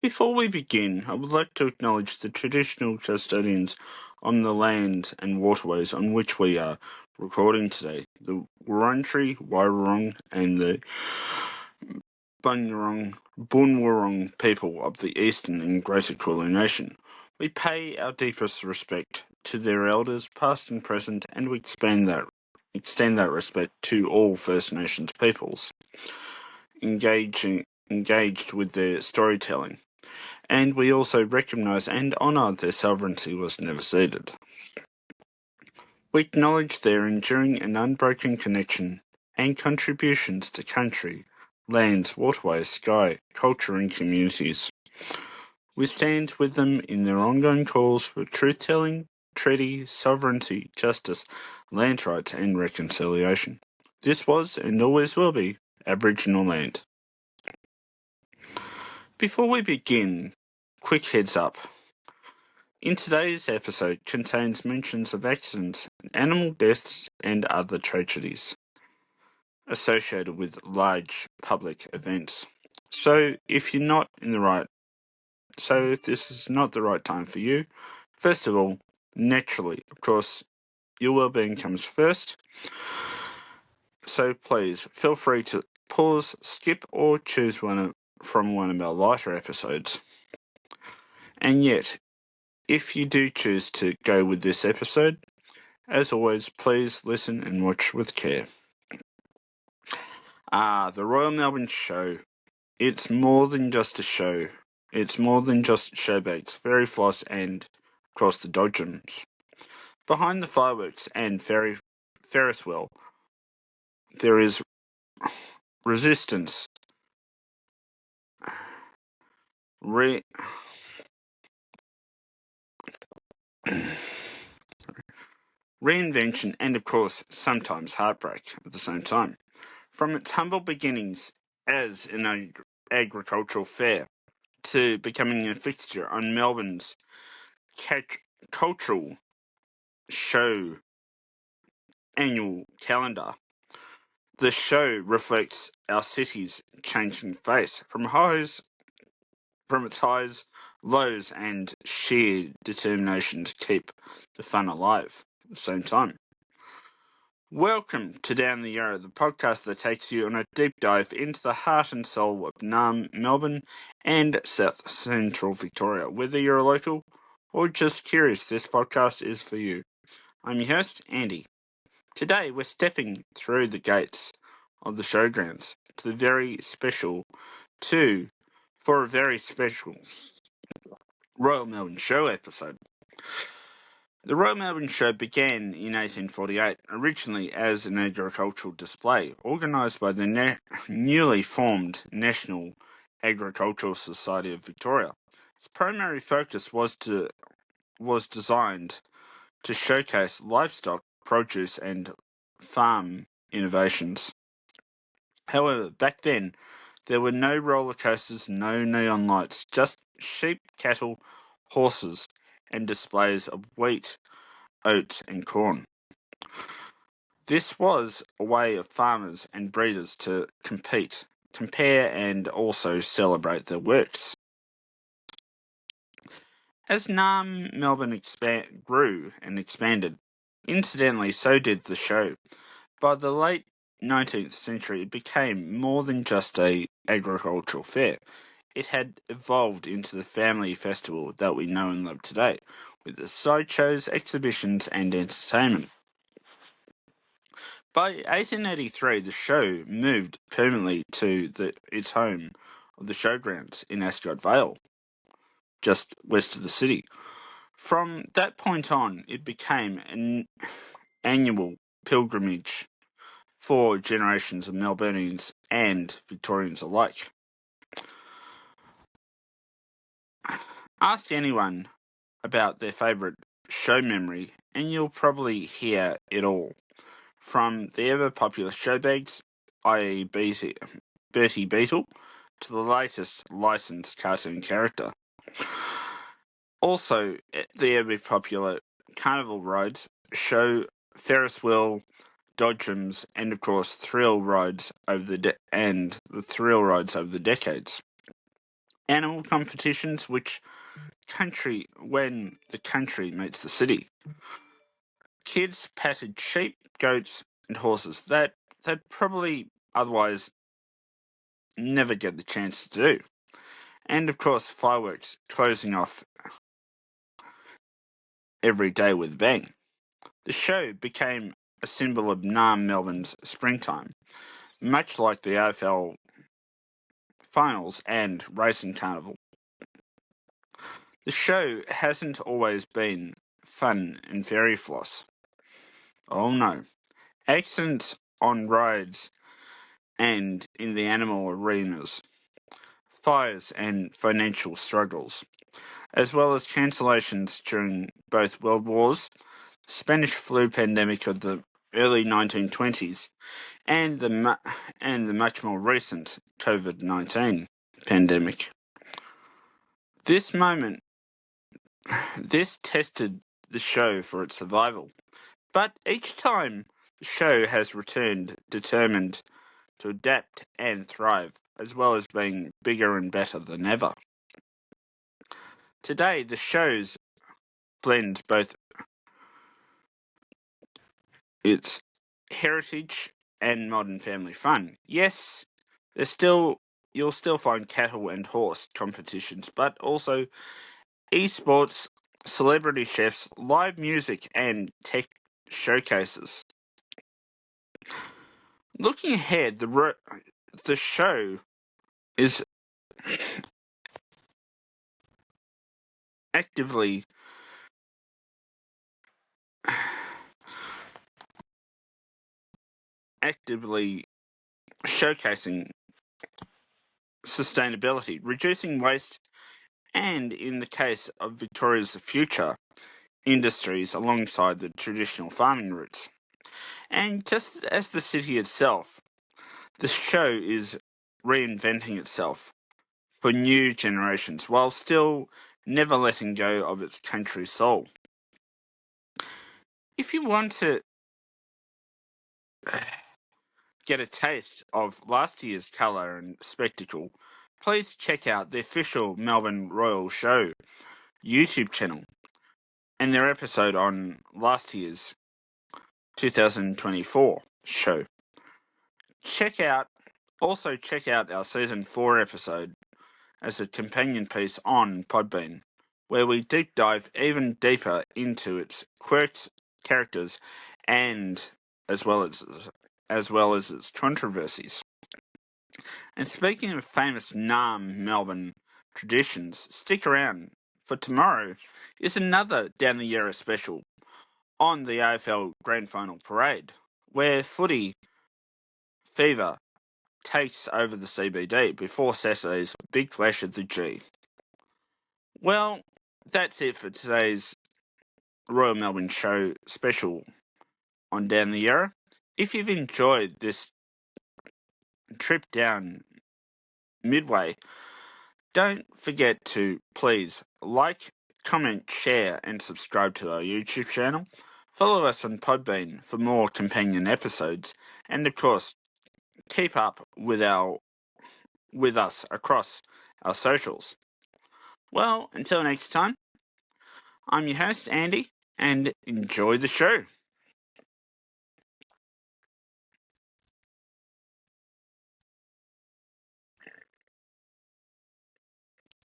Before we begin, I would like to acknowledge the traditional custodians on the land and waterways on which we are recording today, the Wurundjeri, Wairarong and the Bunurong people of the Eastern and Greater Kulin Nation. We pay our deepest respect to their elders, past and present, and we extend that respect to all First Nations peoples engaged with their storytelling. And we also recognise and honour their sovereignty was never ceded. We acknowledge their enduring and unbroken connection and contributions to country, lands, waterways, sky, culture and communities. We stand with them in their ongoing calls for truth-telling, treaty, sovereignty, justice, land rights and reconciliation. This was and always will be Aboriginal land. Before we begin, quick heads up. In today's episode contains mentions of accidents, animal deaths and other tragedies associated with large public events. So if this is not the right time for you, first of all, naturally, of course, your well-being comes first. So please feel free to pause, skip or choose one of our lighter episodes. And yet, if you do choose to go with this episode, as always, please listen and watch with care. The Royal Melbourne show. It's more than just a show. It's more than just showbags, Ferris, floss and, of course, the dodgems. Behind the fireworks and Ferris wheel, there is resistance, reinvention, and of course, sometimes heartbreak at the same time. From its humble beginnings as an agricultural fair to becoming a fixture on Melbourne's cultural show annual calendar, the show reflects our city's changing face from its highs, lows, and sheer determination to keep the fun alive at the same time. Welcome to Down the Yarra, the podcast that takes you on a deep dive into the heart and soul of Melbourne and South Central Victoria. Whether you're a local or just curious, this podcast is for you. I'm your host, Andy. Today we're stepping through the gates of the showgrounds for a very special Royal Melbourne Show episode. The Royal Melbourne Show began in 1848, originally as an agricultural display, organised by the newly formed National Agricultural Society of Victoria. Its primary focus was designed to showcase livestock, produce and farm innovations. However, back then, there were no roller coasters, no neon lights, just sheep, cattle, horses, and displays of wheat, oats, and corn. This was a way of farmers and breeders to compare, and also celebrate their works. As Melbourne grew and expanded, incidentally, so did the show. By the late 19th century, it became more than just an agricultural fair. It had evolved into the family festival that we know and love today, with the sideshows, exhibitions, and entertainment. By 1883, the show moved permanently to its home of the showgrounds in Ascot Vale, just west of the city. From that point on, it became an annual pilgrimage for generations of Melburnians and Victorians alike. Ask anyone about their favourite show memory and you'll probably hear it all. From the ever-popular showbags, i.e. Bertie Beetle, to the latest licensed cartoon character. Also, the ever-popular carnival rides show Ferris wheel, dodgems, and of course thrill rides over the decades. animal competitions, when the country meets the city. Kids patted sheep, goats, and horses that they'd probably otherwise never get the chance to do. And of course, fireworks closing off every day with a bang. The show became a symbol of Melbourne's springtime, much like the AFL finals and racing carnival. The show hasn't always been fun and very floss. Oh no. Accidents on rides and in the animal arenas, fires and financial struggles, as well as cancellations during both World Wars, Spanish flu pandemic of the early 1920s, and the much more recent COVID-19 pandemic. This tested the show for its survival, but each time the show has returned determined to adapt and thrive, as well as being bigger and better than ever. Today, the shows blend both its heritage and modern family fun. Yes, you'll still find cattle and horse competitions, but also esports, celebrity chefs, live music, and tech showcases. Looking ahead, the show is actively showcasing sustainability, reducing waste, and in the case of Victoria's future industries alongside the traditional farming routes. And just as the city itself, the show is reinventing itself for new generations while still never letting go of its country soul. If you want to get a taste of last year's colour and spectacle, please check out the official Melbourne Royal Show YouTube channel and their episode on last year's 2024 show. Check out our season 4 episode as a companion piece on Podbean, where we deep dive even deeper into its quirks, characters, and as well as its controversies. And speaking of famous Melbourne traditions, stick around, for tomorrow is another Down the Yarra special on the AFL Grand Final parade, where footy fever takes over the CBD before Saturday's big clash at the G. Well, that's it for today's Royal Melbourne Show special on Down the Yarra. If you've enjoyed this trip down Midway, don't forget to please like, comment, share, and subscribe to our YouTube channel. Follow us on Podbean for more companion episodes, and of course, keep up with us across our socials. Well, until next time, I'm your host, Andy, and enjoy the show.